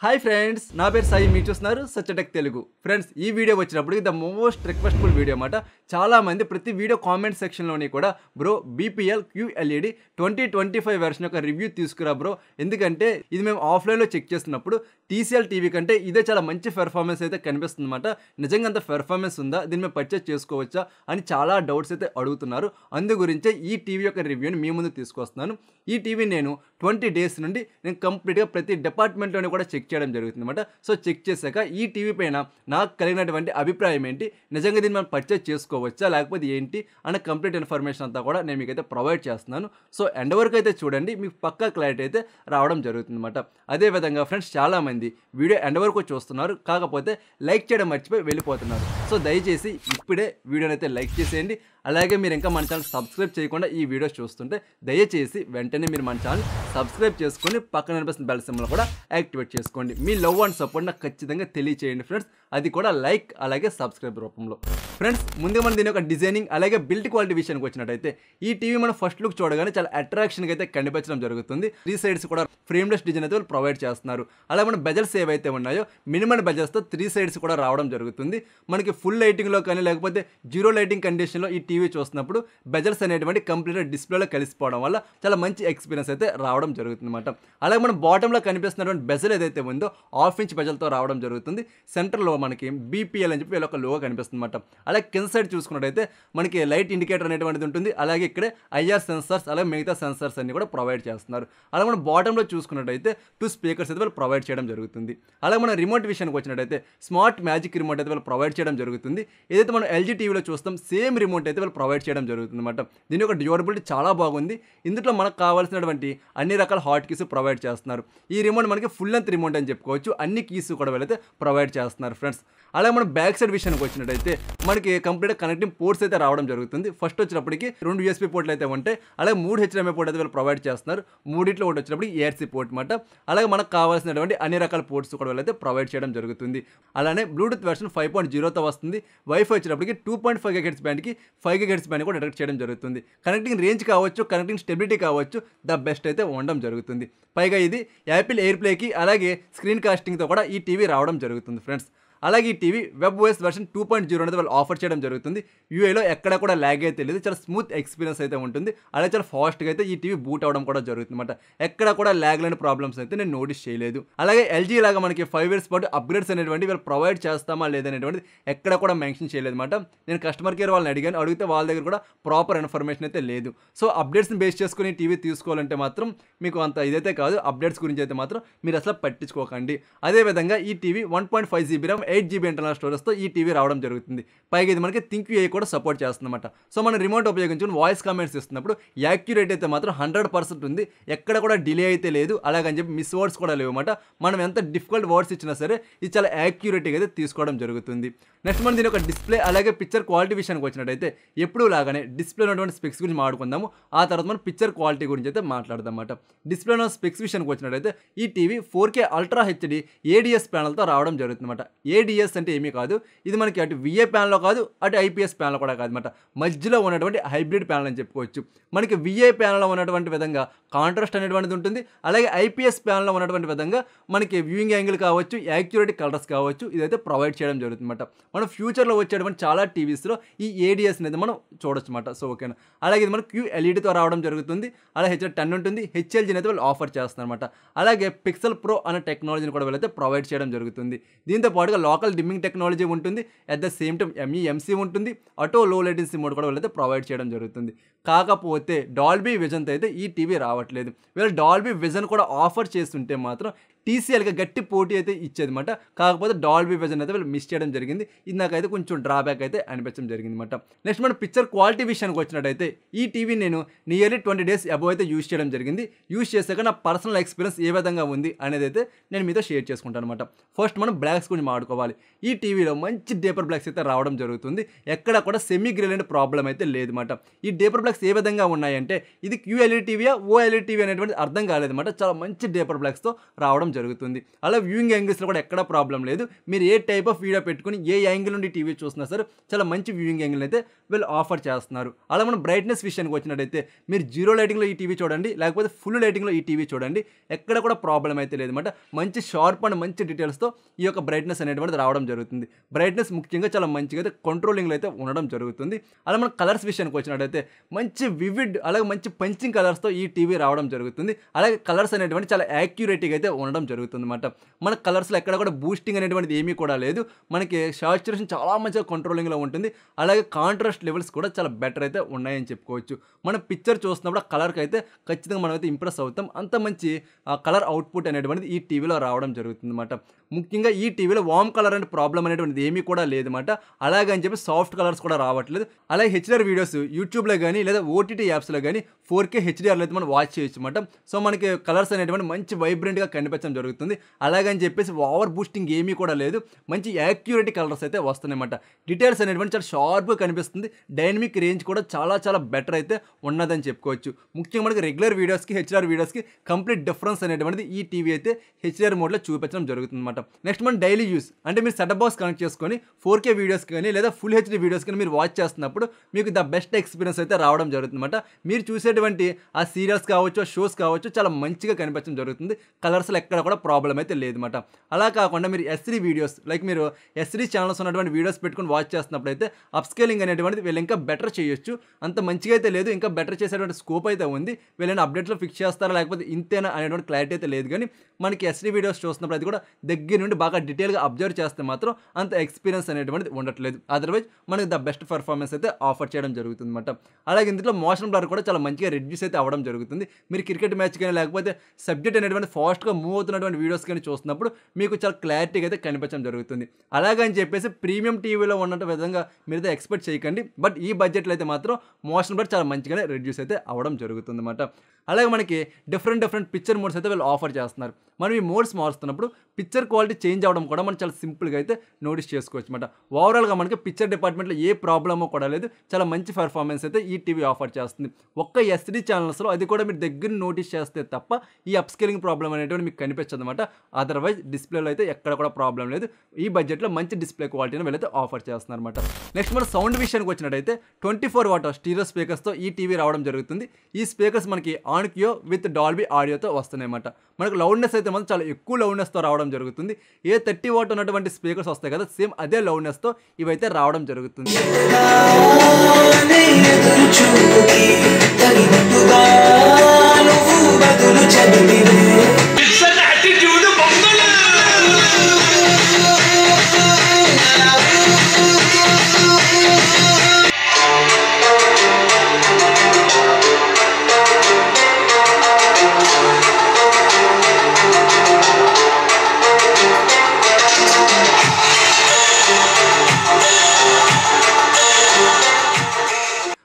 Hi friends, నా పేరు సాయి. మీరు చూస్తున్నారు సచ్చటెక్ తెలుగు. ఫ్రెండ్స్, ఈ వీడియో వచ్చినప్పుడు ద మోస్ట్ రిక్వెస్టబుల్ వీడియో అన్నమాట. చాలామంది ప్రతి వీడియో కామెంట్ సెక్షన్లోని కూడా బ్రో బీపీఎల్ QLED 2025 వెర్షన్ యొక్క రివ్యూ తీసుకురా బ్రో, ఎందుకంటే ఇది మేము ఆఫ్లైన్లో చెక్ చేస్తున్నప్పుడు TCL టీవీ కంటే ఇదే చాలా మంచి పెర్ఫార్మెన్స్ అయితే కనిపిస్తుంది అన్నమాట. నిజంగా అంత పెర్ఫార్మెన్స్ ఉందా, దీన్ని మేము పర్చేస్ చేసుకోవచ్చా అని చాలా డౌట్స్ అయితే అడుగుతున్నారు. అందు గురించే ఈ టీవీ యొక్క రివ్యూని మీ ముందు తీసుకొస్తున్నాను. ఈ టీవీ నేను 20 డేస్ నుండి నేను కంప్లీట్గా ప్రతి డిపార్ట్మెంట్లోనే కూడా చెక్ చేయడం జరుగుతుంది అనమాట. సో చెక్ చేశాక ఈ టీవీ పైన నాకు కలిగినటువంటి అభిప్రాయం ఏంటి, నిజంగా దీన్ని మనం పర్చేస్ చేసుకోవచ్చా లేకపోతే ఏంటి అన్న కంప్లీట్ ఇన్ఫర్మేషన్ అంతా కూడా నేను మీకైతే ప్రొవైడ్ చేస్తున్నాను. సో ఎండ్ వరకు అయితే చూడండి, మీకు పక్కా క్లారిటీ అయితే రావడం జరుగుతుంది అనమాట. అదేవిధంగా ఫ్రెండ్స్, చాలామంది వీడియో ఎండ్ వరకు చూస్తున్నారు, కాకపోతే లైక్ చేయడం మర్చిపోయి వెళ్ళిపోతున్నారు. సో దయచేసి ఇప్పుడే వీడియోని అయితే లైక్ చేసేయండి. అలాగే మీరు ఇంకా మన ఛానల్ సబ్స్క్రైబ్ చేయకుండా ఈ వీడియోస్ చూస్తుంటే దయచేసి వెంటనే మీరు మన ఛానల్ సబ్స్క్రైబ్ చేసుకొని పక్కన కనిపిస్తున్న బెల్ సింబల్ కూడా యాక్టివేట్ చేసుకోండి. మీ లవ్ అండ్ సపోర్ట్ నాకు ఖచ్చితంగా తెలియచేయండి ఫ్రెండ్స్, అది కూడా లైక్ అలాగే సబ్స్క్రైబ్ రూపంలో. ఫ్రెండ్స్, ముందుగా మనం దీని యొక్క డిజైనింగ్ అలాగే బిల్డ్ క్వాలిటీ విషయానికి వచ్చినట్టయితే ఈ టీవీ మనం ఫస్ట్ లుక్ చూడగానే చాలా అట్రాక్షన్గా అయితే కనిపించడం జరుగుతుంది. 3 సైడ్స్ కూడా ఫ్రేమ్లెస్ డిజైన్ అయితే ప్రొవైడ్ చేస్తున్నారు. అలాగే మన బెజల్స్ ఏవైతే ఉన్నాయో మినిమల్ బెజల్స్తో 3 సైడ్స్ కూడా రావడం జరుగుతుంది. మనకి ఫుల్ లైటింగ్లో కానీ లేకపోతే జీరో లైటింగ్ కండిషన్లో ఈ టీవీ చూస్తున్నప్పుడు బెజల్స్ అనేటువంటి కంప్లీట్గా డిస్ప్లేలో కలిసిపోవడం వల్ల చాలా మంచి ఎక్స్పీరియన్స్ అయితే రావడం జరుగుతుంది అనమాట. అలాగే మన బాటంలో కనిపిస్తున్నటువంటి బెజల్ ఏదైతే ఉందో 1/2 ఇంచ్ బెజల్తో రావడం జరుగుతుంది. సెంటర్లో మనకి BPL అని చెప్పి వీళ్ళ ఒక లోగో కనిపిస్తుంది అనమాట. అలాగే కింద సైడ్ చూసుకున్నట్టయితే మనకి లైట్ ఇండికేటర్ అనేటువంటిది ఉంటుంది. అలాగే ఇక్కడే IR సెన్సార్స్ అలాగే మిగతా సెన్సార్స్ అన్ని కూడా ప్రొవైడ్ చేస్తున్నారు. అలాగే మనం బాటంలో చూసుకున్నట్టయితే 2 స్పీకర్స్ అయితే వాళ్ళు ప్రొవైడ్ చేయడం జరుగుతుంది. అలాగే మన రిమోట్ విషయానికి వచ్చినట్టయితే స్మార్ట్ మ్యాజిక్ రిమోట్ అయితే వాళ్ళు ప్రొవైడ్ చేయడం జరుగుతుంది. ఏదైతే మనం LG టీవీలో చూస్తాం సేమ్ రిమోట్ అయితే వాళ్ళు ప్రొవైడ్ చేయడం జరుగుతుంది అనమాట. దీని యొక్క డ్యూరబిలిటీ చాలా బాగుంది. ఇందులో మనకు కావాల్సినటువంటి అన్ని రకాల హాట్ కీస్ ప్రొవైడ్ చేస్తున్నారు. ఈ రిమోట్ మనకి ఫుల్ లెంత్ రిమోట్ అని చెప్పుకోవచ్చు. అన్ని కీస్ కూడా వీళ్ళైతే ప్రొవైడ్ చేస్తున్నారు ఫ్రెండ్స్. అలాగే మనం బ్యాక్ సైడ్ విషయానికి వచ్చినట్టయితే మనకి కంప్లీట్గా కనెక్టింగ్ పోర్ట్స్ అయితే రావడం జరుగుతుంది. ఫస్ట్ వచ్చినప్పటికి 2 USB పోర్ట్లు అయితే ఉంటాయి. అలాగే 3 HDMI పోర్ట్ అయితే వీళ్ళు ప్రొవైడ్ చేస్తున్నారు. మూడిట్లో ఒకటి వచ్చినప్పటికి ARC పోర్ట్ అనమాట. అలాగే మనకు కావాల్సినటువంటి అన్ని రకాల పోర్ట్స్ కూడా వీళ్ళైతే ప్రొవైడ్ చేయడం జరుగుతుంది. అలానే బ్లూటూత్ వెర్షన్ 5.0తో వస్తుంది. వైఫై వచ్చినప్పటికి 2.5 GHz బ్యాండ్కి 5 GHz బ్యాండ్ కూడా డిటెక్ట్ చేయడం జరుగుతుంది. కనెక్టింగ్ రేంజ్ కావచ్చు, కనెక్టింగ్ స్టెబిలిటీ కావచ్చు, ద బెస్ట్ అయితే ఉండడం జరుగుతుంది. పైగా ఇది యాపిల్ ఎయిర్ ప్లేకి అలాగే స్క్రీన్ కాస్టింగ్తో కూడా ఈ టీవీ రావడం జరుగుతుంది ఫ్రెండ్స్. అలాగే ఈ టీవీ WebOS వెర్షన్ 2.0 అనేది వాళ్ళు ఆఫర్ చేయడం జరుగుతుంది. UIలో ఎక్కడ కూడా ల్యాగ్ అయితే లేదు, చాలా స్మూత్ ఎక్స్పీరియన్స్ అయితే ఉంటుంది. అలాగే చాలా ఫాస్ట్గా అయితే ఈ టీవీ బూట్ అవ్వడం కూడా జరుగుతుంది అనమాట. ఎక్కడ కూడా ల్యాగ్ లేని ప్రాబ్లమ్స్ అయితే నేను నోటీస్ చేయలేదు. అలాగే LG లాగా మనకి 5 years పాటు అప్గ్రేడ్స్ అనేటువంటి వీళ్ళు ప్రొవైడ్ చేస్తామా లేదనేటువంటిది ఎక్కడ కూడా మెన్షన్ చేయలేదు అనమాట. నేను కస్టమర్ కేర్ వాళ్ళని అడిగితే వాళ్ళ దగ్గర కూడా ప్రాపర్ ఇన్ఫర్మేషన్ అయితే లేదు. సో అప్డేట్స్ని బేస్ చేసుకుని టీవీ తీసుకోవాలంటే మాత్రం మీకు అంత ఇదైతే కాదు. అప్డేట్స్ గురించి అయితే మాత్రం మీరు అసలు పట్టించుకోకండి. అదేవిధంగా ఈ TV 1.5 GB RAM 8 GB internal స్టోరేజ్తో ఈ టీవీ రావడం జరుగుతుంది. పైగా ఇది మనకి ThinkUI కూడా సపోర్ట్ చేస్తుంది అనమాట. సో మనం రిమోట్ ఉపయోగించుకుని వాయిస్ కామెంట్స్ ఇస్తున్నప్పుడు యాక్యురేట్ అయితే మాత్రం 100% ఉంది. ఎక్కడ కూడా డిలే అయితే లేదు. అలాగని చెప్పి మిస్ వర్డ్స్ కూడా లేవు అనమాట. మనం ఎంత డిఫికల్ట్ వర్డ్స్ ఇచ్చినా సరే ఇది చాలా యాక్యురేట్గా అయితే తీసుకోవడం జరుగుతుంది. నెక్స్ట్ మనం దీని యొక్క డిస్ప్లే అలాగే పిక్చర్ క్వాలిటీ విషయానికి వచ్చినట్టయితే ఎప్పుడు లాగానే డిస్ప్లే ఉన్నటువంటి స్పెక్స్ గురించి మాట్లాడుకుందాము. ఆ తర్వాత మనం పిక్చర్ క్వాలిటీ గురించి అయితే మాట్లాడదాం అన్నమాట. డిస్ప్లే ఉన్న స్పెక్స్ విషయానికి వచ్చినట్టయితే ఈ TV 4K ultra HD ADS ప్యానల్తో రావడం జరుగుతుంది అనమాట. ADS అంటే ఏమీ కాదు, ఇది మనకి అటు VA ప్యానల్లో కాదు, అటు IPS ప్యానల్ కూడా కాదు అనమాట. మధ్యలో ఉన్నటువంటి హైబ్రిడ్ ప్యానల్ అని చెప్పుకోవచ్చు. మనకి VA ప్యానల్లో ఉన్నటువంటి విధంగా కాంట్రాస్ట్ అనేటువంటిది ఉంటుంది. అలాగే IPS ప్యానల్లో ఉన్నటువంటి విధంగా మనకి వ్యూయింగ్ యాంగిల్ కావచ్చు, యాక్యురేట్ కలర్స్ కావచ్చు, ఇదైతే ప్రొవైడ్ చేయడం జరుగుతుంది అనమాట. మనం ఫ్యూచర్లో వచ్చేటువంటి చాలా టీవీస్లో ఈ ADS అనేది మనం చూడొచ్చు అనమాట. సో ఓకేనా. అలాగే ఇది మనకి QLEDతో రావడం జరుగుతుంది. అలాగే HD10 ఉంటుంది. HLG అయితే వాళ్ళు ఆఫర్ చేస్తున్నారు అనమాట. అలాగే పిక్సెల్ ప్రో అనే టెక్నాలజీని కూడా వీళ్ళైతే ప్రొవైడ్ చేయడం జరుగుతుంది. దీంతో పాటుగా లోకల్ డిమ్మింగ్ టెక్నాలజీ ఉంటుంది. At the same time MEMC ఉంటుంది. ఆటో లో లేటెన్సీ మోడ్ కూడా వీళ్ళైతే ప్రొవైడ్ చేయడం జరుగుతుంది. కాకపోతే డాల్బీ విజన్తో అయితే ఈ టీవీ రావట్లేదు. వీళ్ళు డాల్బీ విజన్ కూడా ఆఫర్ చేస్తుంటే మాత్రం TCLగా గట్టి పోటీ అయితే ఇచ్చేదన్నమాట. కాకపోతే డాల్బీ విజన్ అయితే వీళ్ళు మిస్ చేయడం జరిగింది. ఇది నాకైతే కొంచెం డ్రాబ్యాక్ అయితే అనిపించడం జరిగింది అనమాట. నెక్స్ట్ మన పిక్చర్ క్వాలిటీ విషయానికి వచ్చినట్టయితే ఈ టీవీ నేను నియర్లీ 20 days అబౌవ్ అయితే యూజ్ చేయడం జరిగింది. యూజ్ చేశాక నా పర్సనల్ ఎక్స్పీరియన్స్ ఏ విధంగా ఉంది అనేది అయితే నేను మీతో షేర్ చేసుకుంటాను అనమాట. ఫస్ట్ మనం బ్లాక్స్ గురించి మాట్లాడుకోవాలి. ఈ టీవీలో మంచి డేపర్ బ్లాక్స్ అయితే రావడం జరుగుతుంది. ఎక్కడ కూడా సెమీ గ్రిల్ ప్రాబ్లం అయితే లేదన్నమాట. ఈ డేపర్ బ్లాక్స్ ఏ విధంగా ఉన్నాయంటే ఇది QLED టీవీయా OLED టీవీ అనేటువంటి అర్థం కాలేదన్నమాట. చాలా మంచి డేపర్ బ్లాక్స్తో రావడం జరుగుతుంది. అలా వ్యూయింగ్ యాంగిల్స్లో కూడా ఎక్కడ ప్రాబ్లం లేదు. మీరు ఏ టైప్ ఆఫ్ వీడియో పెట్టుకుని ఏ యాంగిల్ నుండి టీవీ చూసినా సరే చాలా మంచి వ్యూయింగ్ యాంగిల్ అయితే వీళ్ళు ఆఫర్ చేస్తున్నారు. అలా మనం బ్రైట్నెస్ విషయానికి వచ్చినట్టయితే మీరు జీరో లైటింగ్లో ఈ టీవీ చూడండి, లేకపోతే ఫుల్ లైటింగ్లో ఈ టీవీ చూడండి, ఎక్కడ కూడా ప్రాబ్లం అయితే లేదన్నమాట. మంచి షార్ప్ అండ్ మంచి డీటెయిల్స్తో ఈ యొక్క బ్రైట్నెస్ అనేటువంటిది రావడం జరుగుతుంది. బ్రైట్నెస్ ముఖ్యంగా చాలా మంచిగా అయితే కంట్రోలింగ్లో అయితే ఉండడం జరుగుతుంది. అలా మన కలర్స్ విషయానికి వచ్చినట్టయితే మంచి వివిడ్ అలాగే మంచి పంచింగ్ కలర్స్తో ఈ టీవీ రావడం జరుగుతుంది. అలాగే కలర్స్ అనేటువంటి చాలా యాక్యురేట్గా అయితే ఉండడం జరుగుతుంది అన్నమాట. మన కలర్స్లో ఎక్కడ కూడా బూస్టింగ్ అనేటువంటిది ఏమీ కూడా లేదు. మనకి సాచురేషన్ చాలా మంచిగా కంట్రోలింగ్లో ఉంటుంది. అలాగే కాంట్రాస్ట్ లెవెల్స్ కూడా చాలా బెటర్ అయితే ఉన్నాయని చెప్పుకోవచ్చు. మన పిక్చర్ చూస్తున్నప్పుడు కలర్కి అయితే ఖచ్చితంగా మనం అయితే ఇంప్రెస్ అవుతాం. అంత మంచి కలర్ అవుట్పుట్ అనేటువంటిది ఈ టీవీలో రావడం జరుగుతుంది అన్నమాట. ముఖ్యంగా ఈ టీవీలో వామ్ కలర్ అనే ప్రాబ్లం అనేటువంటిది ఏమీ కూడా లేదన్నమాట. అలాగని చెప్పి సాఫ్ట్ కలర్స్ కూడా రావట్లేదు. అలాగే హెచ్డిఆర్ వీడియోస్ యూట్యూబ్లో కానీ లేదా ఓటీటీ యాప్స్లో కానీ 4K హెచ్డిఆర్లో అయితే మనం వాచ్ చేయొచ్చు అన్నమాట. సో మనకి కలర్స్ అనేటువంటి మంచి వైబ్రెంట్గా కనిపించడం జరుగుతుంది. అలాగని చెప్పేసి ఓవర్ బూస్టింగ్ ఏమీ కూడా లేదు. మంచి యాక్యురేట్ కలర్స్ అయితే వస్తున్నాయన్నమాట. డీటెయిల్స్ అనేటువంటి చాలా షార్ప్గా కనిపిస్తుంది. డైనమిక్ రేంజ్ కూడా చాలా చాలా బెటర్ అయితే ఉన్నదని చెప్పుకోవచ్చు. ముఖ్యంగా మనకి రెగ్యులర్ వీడియోస్కి హెచ్డిఆర్ వీడియోస్కి కంప్లీట్ డిఫరెన్స్ అనేటువంటిది ఈ టీవీ అయితే హెచ్డిఆర్ మోడ్లో చూపించడం జరుగుతుంది అన్నమాట. నెక్స్ట్ మన డైలీ యూస్ అంటే మీరు సెటప్ బాక్స్ కనెక్ట్ చేసుకొని 4K వీడియోస్ కానీ లేదా ఫుల్ హెచ్డి వీడియోస్ కానీ మీరు వాచ్ చేస్తున్నప్పుడు మీకు ద బెస్ట్ ఎక్స్పీరియన్స్ అయితే రావడం జరుగుతుంది అన్నమాట. మీరు చూసేటువంటి ఆ సీరియల్స్ కావచ్చు, ఆ షోస్ కావచ్చు చాలా మంచిగా కనిపించడం జరుగుతుంది. కలర్స్లో ఎక్కడ కూడా ప్రాబ్లం అయితే లేదన్నమాట. అలా కాకుండా మీరు ఎస్డి వీడియోస్ లైక్ మీరు ఎస్డి ఛానల్స్ ఉన్నటువంటి వీడియోస్ పెట్టుకుని వాచ్ చేస్తున్నప్పుడు అయితే అప్స్కేలింగ్ అనేటువంటిది వీళ్ళు ఇంకా బెటర్ చేయొచ్చు. అంత మంచిగా అయితే లేదు, ఇంకా బెటర్ చేసేటువంటి స్కోప్ అయితే ఉంది. వీళ్ళని అప్డేట్లో ఫిక్స్ చేస్తారా లేకపోతే ఇంతేనా అనేటువంటి క్లారిటీ అయితే లేదు. కానీ మనకి ఎస్డి వీడియోస్ చూస్తున్నప్పుడు అది కూడా దగ్గర నుండి బాగా డీటెయిల్గా అబ్జర్వ్ చేస్తే మాత్రం అంత ఎక్స్పీరియన్స్ అనేటువంటిది ఉండట్లేదు. అదర్వైజ్ మనకి ద బెస్ట్ పర్ఫార్మెన్స్ అయితే ఆఫర్ చేయడం జరుగుతుంది అన్నమాట. అలాగే ఇందులో మోషన్ బ్లర్ కూడా చాలా మంచిగా రెడ్యూస్ అయితే అవ్వడం జరుగుతుంది. మీరు క్రికెట్ మ్యాచ్ కానీ లేకపోతే సబ్జెక్ట్ అనేటువంటి ఫాస్ట్గా మూవ్ అవుతున్నటువంటి వీడియోస్ కానీ చూస్తున్నప్పుడు మీకు చాలా క్లారిటీగా అయితే కనిపించడం జరుగుతుంది. అలాగని చెప్పేసి ప్రీమియం టీవీలో ఉన్నట్టు విధంగా మీరైతే ఎక్స్పెక్ట్ చేయకండి. బట్ ఈ బడ్జెట్లో అయితే మాత్రం మోషన్ బ్లర్ చాలా మంచిగానే రెడ్యూస్ అయితే అవ్వడం జరుగుతుంది అన్నమాట. అలాగే మనకి డిఫరెంట్ పిక్చర్ మోడ్స్ అయితే వీళ్ళు ఆఫర్ చేస్తున్నారు. మనం ఈ మోడ్స్ మారుస్తున్నప్పుడు పిక్చర్ క్వాలిటీ చేంజ్ అవ్వడం కూడా మనం చాలా సింపుల్గా అయితే నోటీస్ చేసుకోవచ్చు అనమాట. ఓవరాల్గా మనకి పిక్చర్ డిపార్ట్మెంట్లో ఏ ప్రాబ్లమో కూడా లేదు. చాలా మంచి పర్ఫార్మెన్స్ అయితే ఈ టీవీ ఆఫర్ చేస్తుంది. ఒక్క ఎస్డి ఛానల్స్లో అది కూడా మీరు దగ్గర నోటీస్ చేస్తే తప్ప ఈ అప్స్కేలింగ్ ప్రాబ్లం అనేటువంటి మీకు కనిపించదు అనమాట. అదర్వైజ్ డిస్ప్లేలో అయితే ఎక్కడ కూడా ప్రాబ్లం లేదు. ఈ బడ్జెట్లో మంచి డిస్ప్లే క్వాలిటీని వీళ్ళైతే ఆఫర్ చేస్తున్నారు అనమాట. నెక్స్ట్ మన సౌండ్ విషయానికి వచ్చినట్టయితే 24 వాట్ స్టీరియో స్పీకర్స్తో ఈ టీవీ రావడం జరుగుతుంది. ఈ స్పీకర్స్ మనకి ఆన్క్యో విత్ డాల్బీ ఆడియోతో వస్తున్నాయి అన్నమాట. మనకు లౌడ్నెస్ అయితే మనం చాలా ఎక్కువ లౌడ్నెస్తో రావడం జరుగుతుంది. ఏ 30 వాట్ ఉన్నటువంటి స్పీకర్స్ వస్తాయి కదా, సేమ్ అదే లౌడ్నెస్తో ఇవైతే రావడం జరుగుతుంది.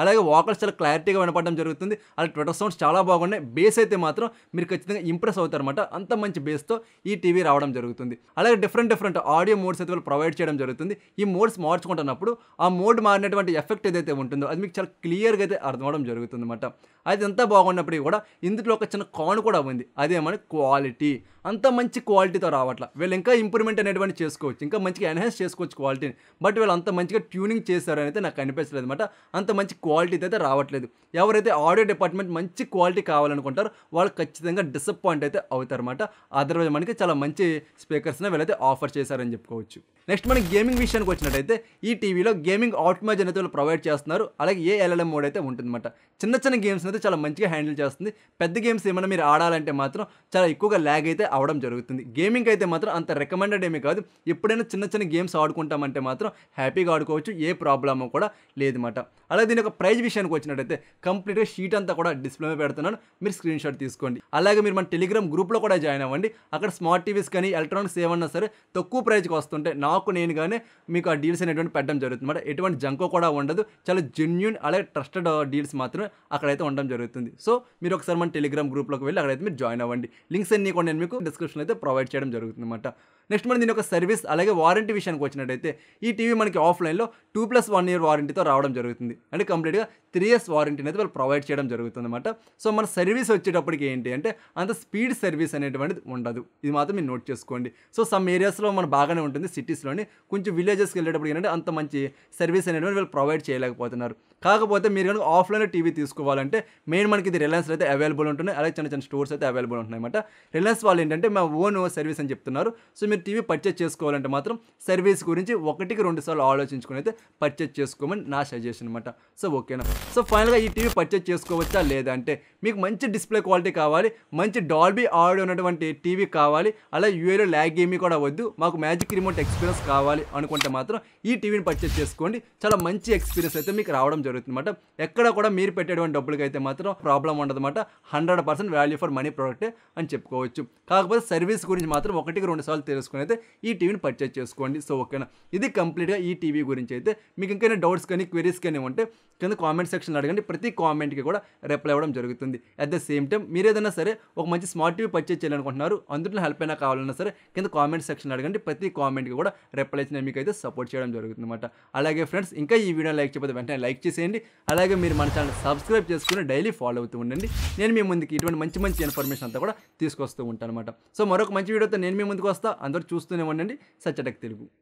అలాగే వాకల్స్ చాలా క్లారిటీగా వినపడడం జరుగుతుంది. అలాగే ట్విట్టర్ సౌండ్స్ చాలా బాగున్నాయి. బేస్ అయితే మాత్రం మీరు ఖచ్చితంగా ఇంప్రెస్ అవుతారన్నమాట. అంత మంచి బేస్తో ఈ టీవీ రావడం జరుగుతుంది. అలాగే డిఫరెంట్ ఆడియో మోడ్స్ అయితే ప్రొవైడ్ చేయడం జరుగుతుంది. ఈ మోడ్స్ మార్చుకుంటున్నప్పుడు ఆ మోడ్ మారినటువంటి ఎఫెక్ట్ ఏదైతే ఉంటుందో అది మీకు చాలా క్లియర్గా అయితే అర్థమవడం జరుగుతుంది అన్నమాట. అది ఎంత బాగున్నప్పటికీ కూడా ఇందులో ఒక చిన్న కాన్ కూడా ఉంది. అదేమని క్వాలిటీ. అంత మంచి క్వాలిటీతో రావట్లా. వీళ్ళు ఇంకా ఇంప్రూవ్మెంట్ అనేటువంటి చేసుకోవచ్చు, ఇంకా మంచిగా ఎన్హాన్స్ చేసుకోవచ్చు క్వాలిటీని. బట్ వీళ్ళు అంత మంచిగా ట్యూనింగ్ చేశారని అయితే నాకు అనిపించలేదు అనమాట. అంత మంచి క్వాలిటీ అయితే రావట్లేదు. ఎవరైతే ఆడియో డిపార్ట్మెంట్ మంచి క్వాలిటీ కావాలనుకుంటారో వాళ్ళు ఖచ్చితంగా డిసప్పాయింట్ అయితే అవుతారన్నమాట. అదర్వైజ్ మనకి చాలా మంచి స్పీకర్స్ని వీళ్ళైతే ఆఫర్ చేశారని చెప్పుకోవచ్చు. నెక్స్ట్ మనకి గేమింగ్ విషయానికి వచ్చినట్టయితే ఈ టీవీలో గేమింగ్ ఆప్టిమైజ్ అనేది వాళ్ళు ప్రొవైడ్ చేస్తున్నారు. అలాగే ALLM మోడ్ అయితే ఉంటుందన్నమాట. చిన్న గేమ్స్ అయితే చాలా మంచిగా హ్యాండిల్ చేస్తుంది. పెద్ద గేమ్స్ ఏమైనా మీరు ఆడాలంటే మాత్రం చాలా ఎక్కువగా ల్యాగ్ అయితే అవడం జరుగుతుంది. గేమింగ్ అయితే మాత్రం అంత రికమెండెడ్ ఏమీ కాదు. ఎప్పుడైనా చిన్న గేమ్స్ ఆడుకుంటామంటే మాత్రం హ్యాపీగా ఆడుకోవచ్చు, ఏ ప్రాబ్లమ్ కూడా లేదన్నమాట. అలాగే దీని యొక్క ప్రైస్ విషయానికి వచ్చినట్టయితే కంప్లీట్గా షీట్ అంతా కూడా డిస్ప్లే పెడుతున్నాను, మీరు స్క్రీన్ షాట్ తీసుకోండి. అలాగే మీరు మన టెలిగ్రామ్ గ్రూప్లో కూడా జాయిన్ అవ్వండి. అక్కడ స్మార్ట్ టీవీస్ కానీ ఎలక్ట్రానిక్స్ ఏమన్నా సరే తక్కువ ప్రైస్కి వస్తుంటే నేనుగానే మీకు ఆ డీల్స్ అనేటువంటి పెట్టడం జరుగుతుంది అనమాట. ఎటువంటి జంకో కూడా ఉండదు. చాలా జెన్యూన్ అలాగే ట్రస్టెడ్ డీల్స్ మాత్రమే అక్కడైతే ఉండడం జరుగుతుంది. సో మీరు ఒకసారి మన టెలిగ్రామ్ గ్రూప్లోకి వెళ్ళి అక్కడైతే మీరు జాయిన్ అవ్వండి. లింక్స్ అన్ని కూడా నేను మీకు డిస్క్రిప్షన్లో అయితే ప్రొవైడ్ చేయడం జరుగుతుంది అనమాట. నెక్స్ట్ మనం దీని యొక్క సర్వీస్ అలాగే వారంటీ విషయానికి వచ్చినట్టయితే ఈ టీవీ మనకి ఆఫ్లైన్లో 2+1 ఇయర్ వారంటీతో రావడం జరుగుతుంది. అంటే కంప్లీట్గా 3 ఇయర్స్ వారంటీని అయితే వాళ్ళు ప్రొవైడ్ చేయడం జరుగుతుంది అనమాట. సో మన సర్వీస్ వచ్చేటప్పటికి ఏంటి అంటే అంత స్పీడ్ సర్వీస్ అనేటువంటిది ఉండదు. ఇది మాత్రం మీరు నోట్ చేసుకోండి. సో సమ్ ఏరియాస్లో మన బాగానే ఉంటుంది సిటీస్లోని, కొంచెం విలేజెస్కి వెళ్ళేటప్పుడు ఏంటంటే అంత మంచి సర్వీస్ అనేటువంటి వాళ్ళు ప్రొవైడ్ చేయలేకపోతున్నారు. కాకపోతే మీరు కనుక ఆఫ్లైన్లో టీవీ తీసుకోవాలంటే మెయిన్ మనకి ఇది రిలయన్స్ అయితే అవైలబుల్ ఉంటున్నాయి, అలాగే చిన్న చిన్న స్టోర్స్ అయితే అవైలబుల్ ఉంటున్నాయి అనమాట. రిలయన్స్ వాళ్ళు ఏంటంటే మా ఓన్ సర్వీస్ అని చెప్తున్నారు. సో మీరు టీవీ పర్చేజ్ చేసుకోవాలంటే మాత్రం సర్వీస్ గురించి 1-2 సార్లు ఆలోచించుకుని అయితే పర్చేజ్ చేసుకోమని నా సజెషన్ అనమాట. సో ఓకేనా. సో ఫైనల్గా ఈ టీవీ పర్చేజ్ చేసుకోవచ్చా లేదా అంటే మీకు మంచి డిస్ప్లే క్వాలిటీ కావాలి, మంచి డాల్బీ ఆడియో ఉన్నటువంటి టీవీ కావాలి, అలా యూఏలో ల్యాగ్ గేమింగ్ కూడా వద్దు, మాకు మ్యాజిక్ రిమోట్ ఎక్స్పీరియన్స్ కావాలి అనుకుంటే మాత్రం ఈ టీవీని పర్చేజ్ చేసుకోండి. చాలా మంచి ఎక్స్పీరియన్స్ అయితే మీకు రావడం జరుగుతుంది అనమాట. ఎక్కడ కూడా మీరు పెట్టేటువంటి డబ్బులకి అయితే మాత్రం ప్రాబ్లం ఉండదు అనమాట. 100% వాల్యూ ఫర్ మనీ ప్రోడక్టే అని చెప్పుకోవచ్చు. కాకపోతే సర్వీస్ గురించి మాత్రం 1-2 సార్లు తెలుసుకుని అయితే ఈ టీవీని పర్చేజ్ చేసుకోండి. సో ఓకేనా. ఇది కంప్లీట్గా ఈ టీవీ గురించి అయితే. మీకు ఇంకైనా డౌట్స్ కానీ క్వెరీస్ కానీ ఉంటే కింద కామెంట్ సెక్షన్లో అడగండి. ప్రతి కామెంట్కి కూడా రిప్లై అవ్వడం జరుగుతుంది. అట్ ద సేమ్ టైం మీరు ఏదైనా సరే ఒక మంచి స్మార్ట్ టీవీ పర్చేజ్ చేయాలనుకుంటున్నారు, అందులో హెల్ప్ అయినా కావాలన్నా సరే కింద కామెంట్ సెక్షన్లో అడగండి. ప్రతి కామెంట్కి కూడా రిప్లై ఇచ్చిన మీకు అయితే సపోర్ట్ చేయడం జరుగుతుంది అనమాట. అలాగే ఫ్రెండ్స్ ఇంకా ఈ వీడియో లైక్ చేయకపోతే వెంటనే లైక్ చేసేయండి. అలాగే మీరు మన ఛానల్ సబ్స్క్రైబ్ చేసుకుని డైలీ ఫాలో అవుతూ ఉండండి. నేను మీ ముందుకి ఇటువంటి మంచి మంచి ఇన్ఫర్మేషన్ అంతా కూడా తీసుకొస్తూ ఉంటాను అనమాట. సో మరొక మంచి వీడియోతో నేను మీ ముందుకు వస్తా. అందరూ చూస్తూనే ఉండండి సత్యటెక్ తెలుగు.